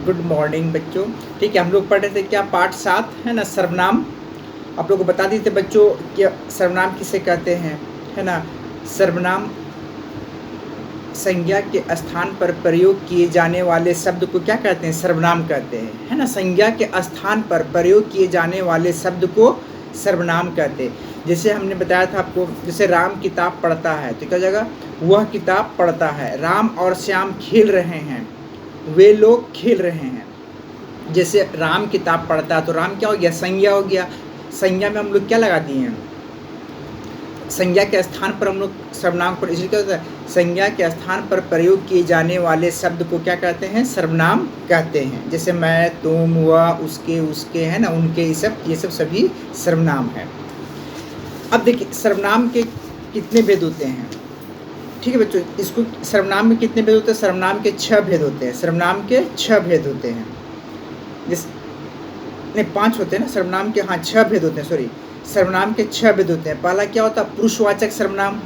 Good morning बच्चों। ठीक है, हम लोग पढ़ रहे थे क्या पाठ 7 है ना, सर्वनाम। आप लोग को बता दी थे बच्चों कि सर्वनाम किसे कहते हैं, है ना। सर्वनाम संज्ञा के स्थान पर प्रयोग किए जाने वाले शब्द को क्या कहते हैं, सर्वनाम कहते हैं, है ना। संज्ञा के स्थान पर प्रयोग किए जाने वाले शब्द को सर्वनाम कहते हैं। जैसे हमने बताया था आपको, जैसे राम किताब पढ़ता है तो क्या हो जाएगा, वह किताब पढ़ता है। राम और श्याम खेल रहे हैं, वे लोग खेल रहे हैं। जैसे राम किताब पढ़ता है तो राम क्या हो गया, संज्ञा हो गया। संज्ञा में हम लोग क्या लगा दिए हैं, संज्ञा के स्थान पर हम लोग सर्वनाम पर, इसलिए क्या होता है, संज्ञा के स्थान पर प्रयोग किए जाने वाले शब्द को क्या कहते हैं, सर्वनाम कहते हैं। जैसे मैं, तुम, वह, उसके, उसके, है ना, उनके, ये सब सभी सर्वनाम है। अब देखिए सर्वनाम के कितने भेद होते हैं। ठीक है बच्चों, इसको सर्वनाम में कितने भेद होते हैं, सर्वनाम के 6 भेद होते हैं। सर्वनाम के 6 भेद होते हैं, जिस नहीं 5 होते हैं ना सर्वनाम के, हाँ 6 भेद होते हैं, सॉरी। सर्वनाम के 6 भेद होते हैं। पहला क्या होता है, पुरुषवाचक सर्वनाम,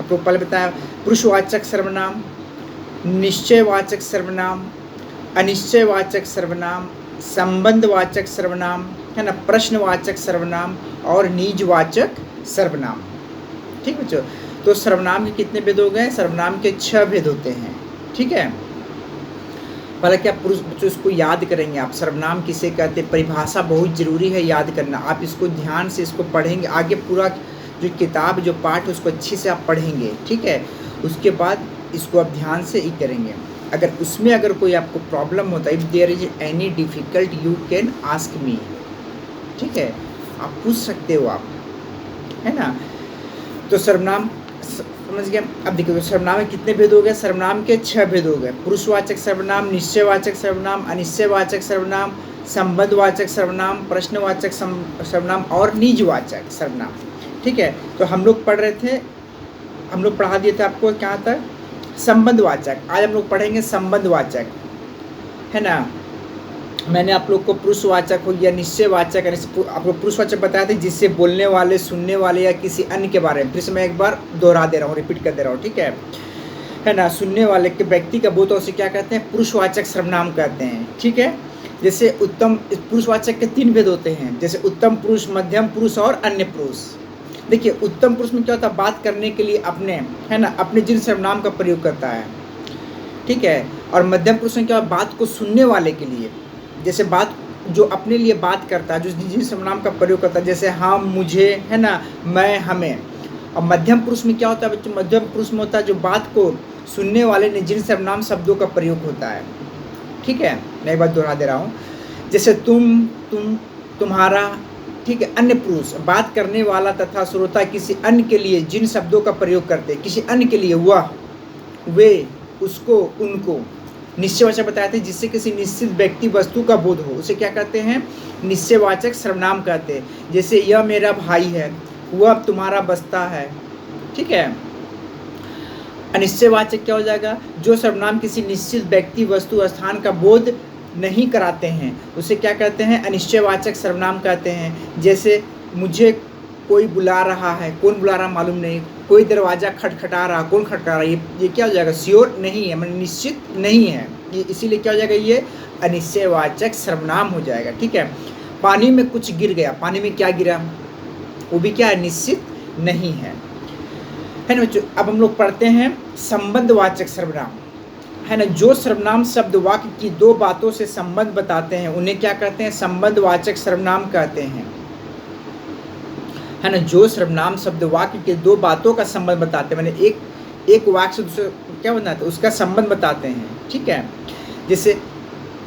आपको पहले बताया। पुरुषवाचक सर्वनाम, निश्चयवाचक सर्वनाम, अनिश्चयवाचक सर्वनाम, संबंधवाचक सर्वनाम, है ना, प्रश्नवाचक सर्वनाम और निजवाचक सर्वनाम। ठीक बच्चों, तो सर्वनाम के कितने भेद हो गए, सर्वनाम के 6 भेद होते हैं। ठीक है, पहले क्या पुरुष बच्चों इसको याद करेंगे आप, सर्वनाम किसे कहते हैं, परिभाषा बहुत ज़रूरी है याद करना। आप इसको ध्यान से इसको पढ़ेंगे, आगे पूरा जो किताब जो पाठ है उसको अच्छे से आप पढ़ेंगे। ठीक है, उसके बाद इसको आप ध्यान से ही करेंगे। अगर उसमें अगर कोई आपको प्रॉब्लम होता है, if there is any difficult you can ask me. ठीक है, आप पूछ सकते हो आप, है ना। तो सर्वनाम समझ गए। अब देखिए तो सर्वनाम में कितने भेद हो गए, सर्वनाम के 6 भेद हो गए। पुरुषवाचक सर्वनाम, निश्चयवाचक सर्वनाम, अनिश्चयवाचक सर्वनाम, संबंधवाचक सर्वनाम, प्रश्नवाचक सर्वनाम और निजवाचक सर्वनाम। ठीक है, तो हम लोग पढ़ रहे थे, हम लोग पढ़ा दिए थे आपको क्या तक, संबंधवाचक। आज हम लोग पढ़ेंगे संबंधवाचक, है ना। मैंने आप लोग को पुरुषवाचक हो या निश्चयवाचक, आपको पुरुषवाचक बताया था जिससे बोलने वाले, सुनने वाले या किसी अन्य के बारे में, फिर से मैं एक बार दोहरा दे रहा हूँ, रिपीट कर दे रहा हूँ। ठीक है ना, सुनने वाले के व्यक्ति का बोध उसे क्या कहते हैं, पुरुषवाचक सर्वनाम कहते हैं। ठीक है, जैसे उत्तम, पुरुषवाचक के 3 भेद होते हैं, जैसे उत्तम पुरुष, मध्यम पुरुष और अन्य पुरुष। देखिए उत्तम पुरुष में क्या होता है, बात करने के लिए अपने, है ना, अपने जिन सर्वनाम का प्रयोग करता है। ठीक है, और मध्यम पुरुष में क्या होता है, बात को सुनने वाले के लिए, जैसे बात जो अपने लिए बात करता है, जो जिन सर्वनाम का प्रयोग करता है, जैसे हम, मुझे, है ना, मैं, हमें। और मध्यम पुरुष में क्या होता है बच्चों, मध्यम पुरुष में होता है जो बात को सुनने वाले ने जिन सर्वनाम शब्दों का प्रयोग होता है। ठीक है, मैं एक बार दोहरा दे रहा हूँ, जैसे तुम, तुम्हारा। ठीक है, अन्य पुरुष बात करने वाला तथा श्रोता किसी अन्य के लिए जिन शब्दों का प्रयोग करते हैं, किसी अन्य के लिए, वह, वे, उसको, उनको। निश्चयवाचक बताए थे जिससे किसी निश्चित व्यक्ति वस्तु का बोध हो, उसे क्या कहते हैं, निश्चयवाचक सर्वनाम कहते हैं। जैसे यह मेरा भाई है, वह तुम्हारा बस्ता है। ठीक है, अनिश्चयवाचक क्या हो जाएगा, जो सर्वनाम किसी निश्चित व्यक्ति, वस्तु, स्थान का बोध नहीं कराते हैं, उसे क्या कहते हैं, अनिश्चयवाचक सर्वनाम कहते हैं। जैसे मुझे कोई बुला रहा है, कौन बुला रहा मालूम नहीं, कोई दरवाज़ा खटखटा रहा, कौन खटखटा रहा है, ये क्या हो जाएगा, श्योर नहीं है, मतलब निश्चित नहीं है, ये इसीलिए क्या हो जाएगा, ये अनिश्चयवाचक सर्वनाम हो जाएगा। ठीक है, पानी में कुछ गिर गया, पानी में क्या गिरा, वो भी क्या है, निश्चित नहीं है ना बच्चों। अब हम लोग पढ़ते हैं संबंधवाचक सर्वनाम, है ना। जो सर्वनाम शब्द वाक्य की 2 बातों से संबंध बताते हैं उन्हें क्या कहते हैं, संबंधवाचक सर्वनाम कहते हैं, है ना। जो सर्वनाम शब्द वाक्य के 2 बातों का संबंध बताते हैं, मैंने एक वाक्य से दूसरे क्या बनाते हैं, उसका संबंध बताते हैं। ठीक है, जैसे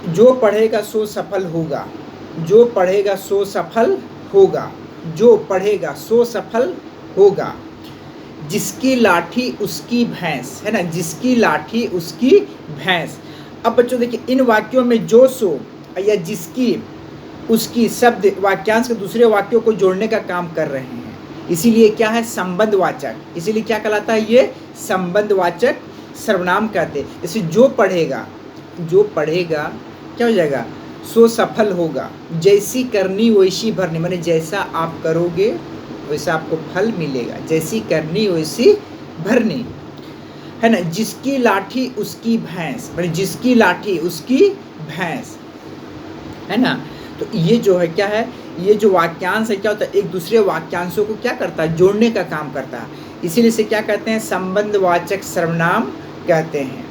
जो पढ़ेगा सो सफल होगा, जो पढ़ेगा सो सफल होगा, जो पढ़ेगा सो सफल होगा। जिसकी लाठी उसकी भैंस, है ना, जिसकी लाठी उसकी भैंस। अब बच्चों देखिए इन वाक्यों में जो, सो या जिसकी, उसकी शब्द वाक्यांश के दूसरे वाक्यों को जोड़ने का काम कर रहे हैं, इसीलिए क्या है, संबंधवाचक, इसीलिए क्या कहलाता है, ये संबंधवाचक सर्वनाम कहते हैं। जैसे जो पढ़ेगा, जो पढ़ेगा क्या हो जाएगा, सो सफल होगा। जैसी करनी वैसी भरनी, माने जैसा आप करोगे वैसा आपको फल मिलेगा, जैसी करनी वैसी भरनी, है ना। जिसकी लाठी उसकी भैंस, माने जिसकी लाठी उसकी भैंस, है ना? तो ये जो है क्या है, ये जो वाक्यांश है क्या होता है, एक दूसरे वाक्यांशों को क्या करता है, जोड़ने का काम करता है। इसीलिए इसे क्या कहते हैं, संबंधवाचक सर्वनाम कहते हैं।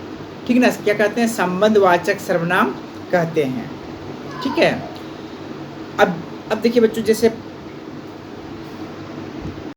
ठीक है ना? क्या कहते हैं, संबंधवाचक सर्वनाम कहते हैं। ठीक है? अब देखिए बच्चों, जैसे